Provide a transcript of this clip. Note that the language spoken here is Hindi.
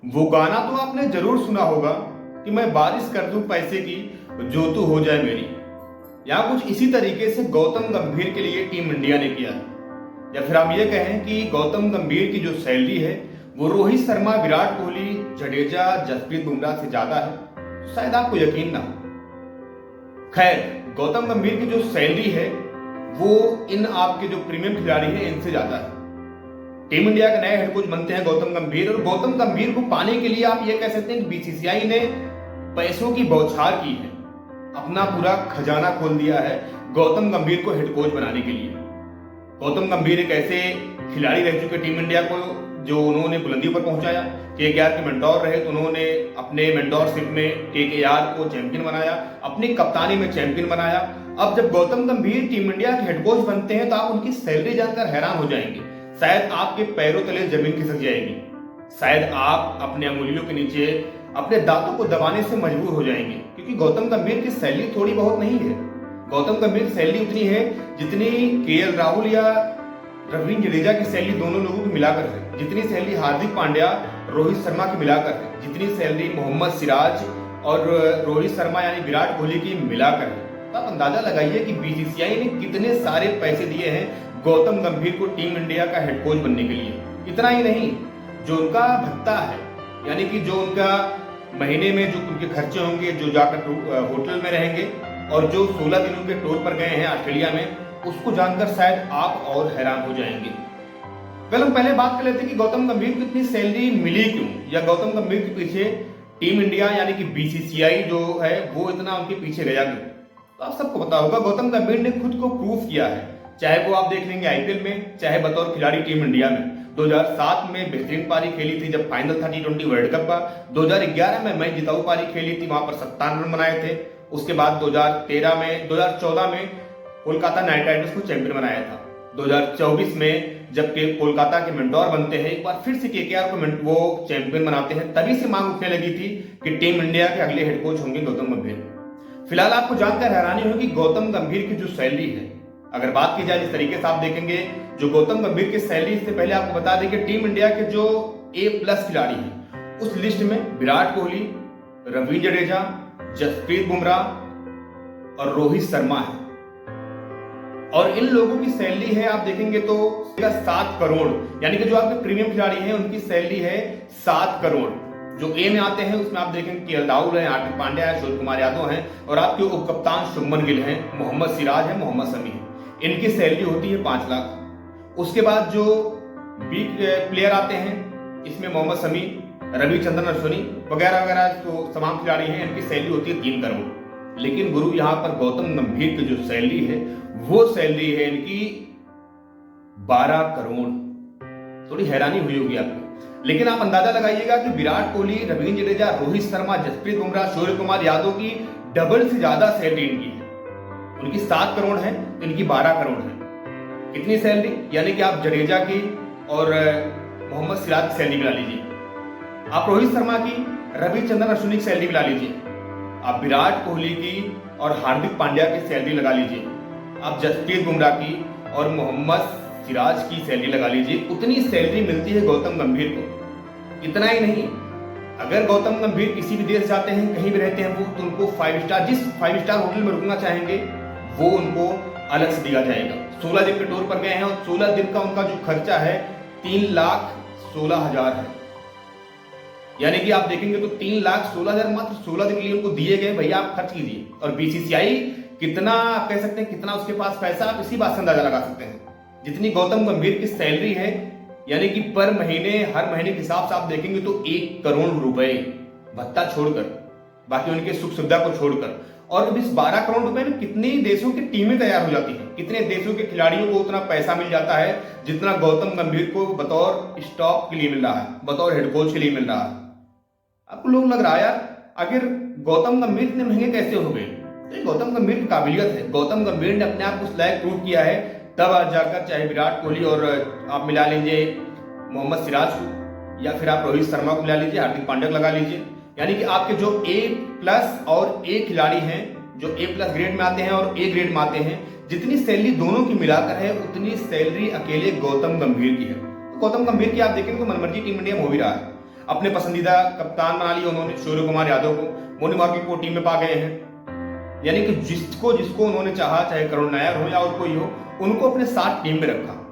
वो गाना तो आपने जरूर सुना होगा कि मैं बारिश कर दूं पैसे की, जो तू हो जाए मेरी। या कुछ इसी तरीके से गौतम गंभीर के लिए टीम इंडिया ने किया है। या फिर आप ये कहें कि गौतम गंभीर की जो सैलरी है वो रोहित शर्मा, विराट कोहली, जडेजा, जसप्रीत बुमराह से ज्यादा है, तो शायद आपको यकीन ना हो। खैर, गौतम गंभीर की जो सैलरी है वो इन आपके जो प्रीमियम खिलाड़ी हैं इनसे ज्यादा है। टीम इंडिया के नए हेड कोच बनते हैं गौतम गंभीर, और गौतम गंभीर को पाने के लिए आप ये कह सकते हैं कि बीसीसीआई ने पैसों की बौछार की है, अपना पूरा खजाना खोल दिया है गौतम गंभीर को हेड कोच बनाने के लिए। गौतम गंभीर एक ऐसे खिलाड़ी रह चुके टीम इंडिया को जो उन्होंने बुलंदी पर पहुंचाया। केकेआर के मेंटोर रहे तो उन्होंने अपने मेंटोरशिप में केकेआर को चैंपियन बनाया, अपनी कप्तानी में चैंपियन बनाया। अब जब गौतम गंभीर टीम इंडिया के हेड कोच बनते हैं तो आप उनकी सैलरी जानकर हैरान हो जाएंगे। शायद आपके पैरों तले जमीन खिसक जाएगी, शायद आप अपने अंगुलियों के नीचे अपने दांतों को दबाने से मजबूर हो जाएंगे, क्योंकि गौतम गंभीर की सैलरी थोड़ी बहुत नहीं है। गौतम गंभीर की सैलरी उतनी है जितनी केएल राहुल या रवींद्र जडेजा की सैलरी दोनों लोगों की मिलाकर है, जितनी सैलरी हार्दिक पांड्या, रोहित शर्मा की मिलाकर है, जितनी सैलरी मोहम्मद सिराज और रोहित शर्मा यानी विराट कोहली की मिलाकर है। तो आप अंदाजा लगाइए कि बीसीसीआई ने कितने सारे पैसे दिए हैं गौतम गंभीर को टीम इंडिया का हेड कोच बनने के लिए। इतना ही नहीं, जो उनका भत्ता है, यानी कि जो उनका महीने में जो उनके खर्चे होंगे, जो जाकर होटल में रहेंगे और जो 16 दिन उनके टूर पर गए हैं ऑस्ट्रेलिया में, उसको जानकर शायद आप और हैरान हो जाएंगे। हम पहले बात कर लेते हैं कि गौतम गंभीर को इतनी सैलरी मिली क्यों, या गौतम गंभीर के पीछे टीम इंडिया यानी कि बीसीसीआई जो है वो इतना उनके पीछे गया क्यों। तो आप सबको पता होगा, गौतम गंभीर ने खुद को प्रूव किया है, चाहे वो आप देख लेंगे आईपीएल में, चाहे बतौर खिलाड़ी टीम इंडिया में। 2007 में बेहतरीन पारी खेली थी जब फाइनल था T20 वर्ल्ड कप का। 2011 में मैच जिताऊ पारी खेली थी, वहां पर 57 रन बनाए थे। उसके बाद 2014 में कोलकाता नाइट राइडर्स को चैंपियन बनाया था। 2024 में जबकि कोलकाता के मेंटोर बनते हैं, एक बार फिर से केकेआर को वो चैंपियन बनाते हैं, तभी से मांग उठने लगी थी कि टीम इंडिया के अगले हेड कोच होंगे गौतम गंभीर। फिलहाल आपको जानकर हैरानी होगी गौतम गंभीर की जो सैलरी है, अगर बात की जाए जिस तरीके से आप देखेंगे जो गौतम गंभीर की सैलरी, इससे पहले आपको बता दें कि टीम इंडिया के जो A+ खिलाड़ी हैं उस लिस्ट में विराट कोहली, रवींद्र जडेजा, जसप्रीत बुमराह और रोहित शर्मा है। और इन लोगों की सैलरी है आप देखेंगे तो 7 करोड़, यानी कि जो आपके प्रीमियम खिलाड़ी हैं उनकी सैलरी है 7 करोड़। जो ए में आते हैं उसमें आप देखेंगे केएल राहुल है, हार्दिक पांड्या है, सूर्य कुमार यादव हैं, और आपके उप कप्तान शुभमन गिल हैं, मोहम्मद सिराज है, मोहम्मद शमी है। इनकी सैलरी होती है 5 लाख। उसके बाद जो बी प्लेयर आते हैं, इसमें मोहम्मद शमी, रविचंद्रन अश्विनी वगैरह वगैरह जो तमाम खिलाड़ी हैं, इनकी सैलरी होती है 3 करोड़। लेकिन गुरु यहाँ पर गौतम गंभीर की जो सैलरी है वो सैलरी है इनकी 12 करोड़। थोड़ी हैरानी हुई होगी आपको, लेकिन आप अंदाजा लगाइएगा कि विराट कोहली, रवींद्र जडेजा, रोहित शर्मा, जसप्रीत बुमराह, सूर्य कुमार यादव की डबल से ज्यादा सैलरी इनकी है। उनकी 7 करोड़ है, इनकी 12 करोड़ है। कितनी सैलरी, यानी कि आप जडेजा की और मोहम्मद सिराज की सैलरी मिला लीजिए, आप रोहित शर्मा की, रविचंद्रन अश्विनी की सैलरी मिला लीजिए, आप विराट कोहली की और हार्दिक पांड्या की सैलरी लगा लीजिए, आप जसप्रीत बुमराह की और मोहम्मद सिराज की सैलरी लगा लीजिए। उतनी सैलरी मिलती है गौतम गंभीर को। इतना ही नहीं, अगर गौतम गंभीर किसी भी देश जाते हैं, कहीं भी रहते हैं वो, तो उनको 5 स्टार, जिस 5 स्टार होटल में रुकना चाहेंगे वो उनको अलग से दिया जाएगा। 16 दिन के टूर पर गए हैं और 16 दिन का उनका जो खर्चा है 3,16,000 है। यानी कि आप देखेंगे तो 3,16,000 मात्र 16 दिन के लिए उनको दिए गए, भैया आप खर्च कीजिए। और बीसीसीआई कितना आप कह सकते हैं कितना उसके पास पैसा, आप इसी बात से अंदाजा लगा सकते हैं। जितनी गौतम गंभीर की सैलरी है, यानी कि पर महीने, हर महीने के हिसाब से आप देखेंगे तो 1 करोड़ रुपए भत्ता छोड़कर, बाकी उनके सुख सुविधा को छोड़कर। और इस 12 करोड़ रुपए में कितने देशों की टीमें तैयार हो जाती हैं, कितने देशों के खिलाड़ियों को उतना पैसा मिल जाता है जितना गौतम गंभीर को बतौर स्टॉप के लिए मिल रहा है, बतौर हेड कोच के लिए मिल रहा है। आपको लोग लग रहा है यार आखिर गौतम गंभीर इतने महंगे कैसे हो गए, तो ये गौतम गंभीर की काबिलियत है। गौतम गंभीर ने अपने आप उस लायक प्रूव किया है, तब आज जाकर चाहे विराट कोहली और आप मिला लीजिए मोहम्मद सिराज को, या फिर आप रोहित शर्मा को मिला लीजिए, हार्दिक पांड्या को लगा लीजिए, यानी कि आपके जो A+ और A खिलाड़ी हैं, जो A+ ग्रेड में आते हैं और A ग्रेड में आते हैं, जितनी सैलरी दोनों की मिलाकर है उतनी सैलरी अकेले गौतम गंभीर की है। तो गौतम गंभीर की आप देखेंगे तो मनमर्जी टीम इंडिया में हो भी रहा है। अपने पसंदीदा कप्तान बना लिया उन्होंने सूर्य कुमार यादव को, मोनी मार्केट को टीम में पा गए हैं। यानी कि जिसको जिसको उन्होंने चाहा, चाहे करुण नायर हो या और कोई हो, उनको अपने साथ टीम में रखा।